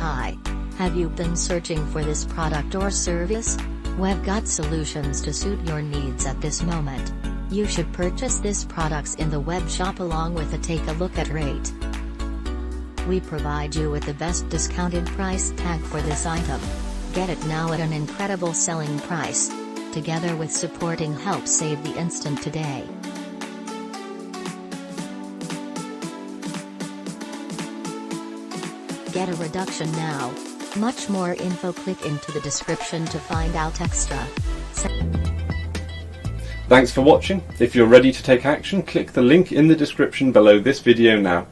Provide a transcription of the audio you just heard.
high. Have you been searching for this product or service? We've got solutions to suit your needs at this moment. You should purchase this products in the web shop along with a take a look at rate. We provide you with the best discounted price tag for this item. Get it now at an incredible selling price. Together with supporting help save the instant today. Get a reduction now. Much more info, click into the description to find out extra. Thanks for watching. If you're ready to take action, click the link in the description below this video now.